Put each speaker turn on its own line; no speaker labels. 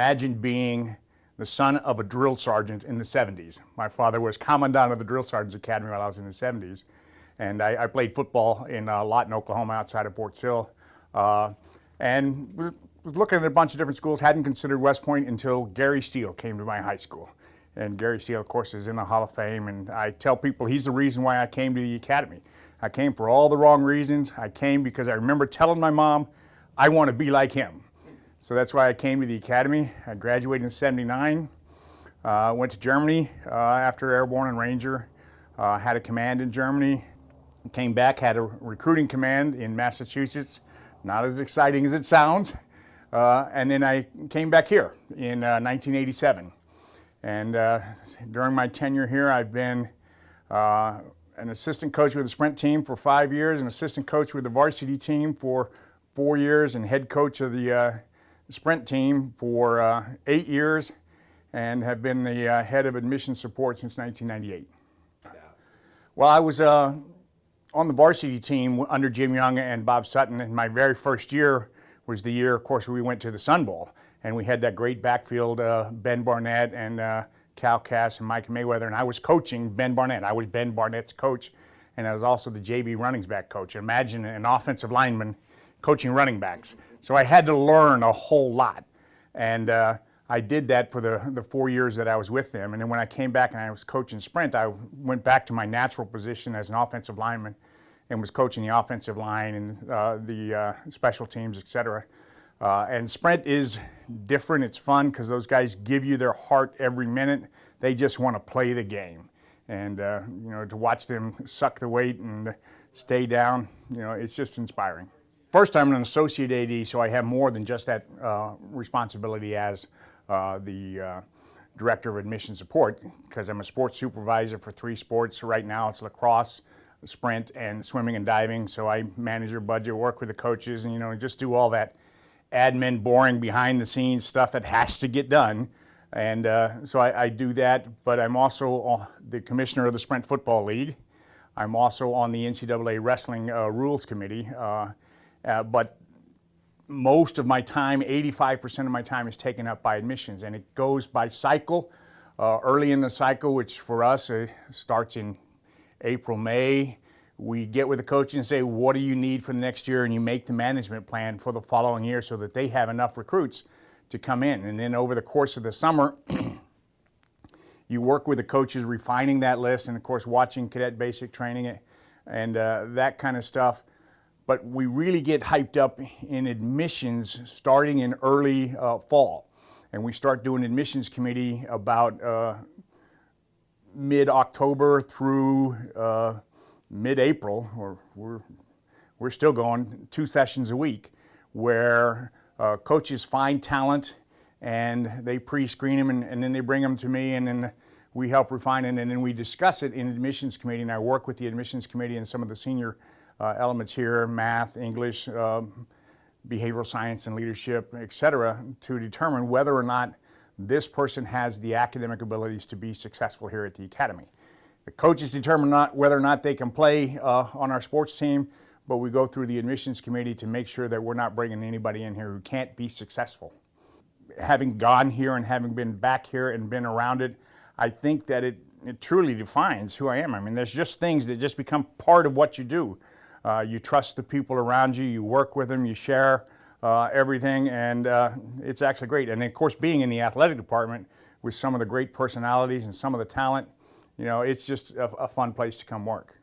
imagine being the son of a drill sergeant in the 70s. My father was commandant of the Drill Sergeants Academy while I was in the 70s. And I played football in Lawton, Oklahoma, outside of Fort Sill. And was looking at a bunch of different schools, hadn't considered West Point until Gary Steele came to my high school. And Gary Steele, of course, is in the Hall of Fame. And I tell people he's the reason why I came to the academy. I came for all the wrong reasons. I came because I remember telling my mom, I want to be like him. So that's why I came to the academy. I graduated in '79, went to Germany after Airborne and Ranger, had a command in Germany, came back, had a recruiting command in Massachusetts, not as exciting as it sounds, and then I came back here in 1987. And during my tenure here, I've been an assistant coach with the sprint team for 5 years, an assistant coach with the varsity team for 4 years, and head coach of the sprint team for 8 years, and have been the head of admission support since 1998. Well, I was on the varsity team under Jim Young and Bob Sutton, and my very first year was the year, of course, we went to the Sun Bowl, and we had that great backfield, Ben Barnett and Cal Cass and Mike Mayweather, and I was coaching Ben Barnett. I was Ben Barnett's coach, and I was also the JV running back coach. Imagine an offensive lineman coaching running backs. So I had to learn a whole lot. And I did that for the 4 years that I was with them. And then when I came back and I was coaching sprint, I went back to my natural position as an offensive lineman and was coaching the offensive line and the special teams, et cetera. And sprint is different. It's fun because those guys give you their heart every minute. They just want to play the game. And to watch them suck the weight and stay down, it's just inspiring. First, I'm an associate AD, so I have more than just that responsibility as the director of admission support, because I'm a sports supervisor for 3 sports. Right now it's lacrosse, sprint, and swimming and diving. So I manage your budget, work with the coaches, and just do all that admin, boring, behind the scenes stuff that has to get done. And so I do that, but I'm also the commissioner of the Sprint Football League. I'm also on the NCAA Wrestling Rules Committee. But most of my time, 85% of my time, is taken up by admissions, and it goes by cycle. Early in the cycle, which for us starts in April, May, we get with the coach and say, what do you need for the next year? And you make the management plan for the following year so that they have enough recruits to come in. And then over the course of the summer, you work with the coaches refining that list, and of course watching cadet basic training and that kind of stuff. But we really get hyped up in admissions starting in early fall. And we start doing admissions committee about mid-October through mid-April, or we're still going 2 sessions a week, where coaches find talent and they pre-screen them, and then they bring them to me, and then we help refine it, and then we discuss it in admissions committee. And I work with the admissions committee and some of the senior elements here, math, English, behavioral science and leadership, et cetera, to determine whether or not this person has the academic abilities to be successful here at the academy. The coaches determine whether or not they can play on our sports team, but we go through the admissions committee to make sure that we're not bringing anybody in here who can't be successful. Having gone here and having been back here and been around it, I think that it truly defines who I am. I mean, there's just things that just become part of what you do. You trust the people around you, you work with them, you share everything, and it's actually great. And of course, being in the athletic department with some of the great personalities and some of the talent, it's just a fun place to come work.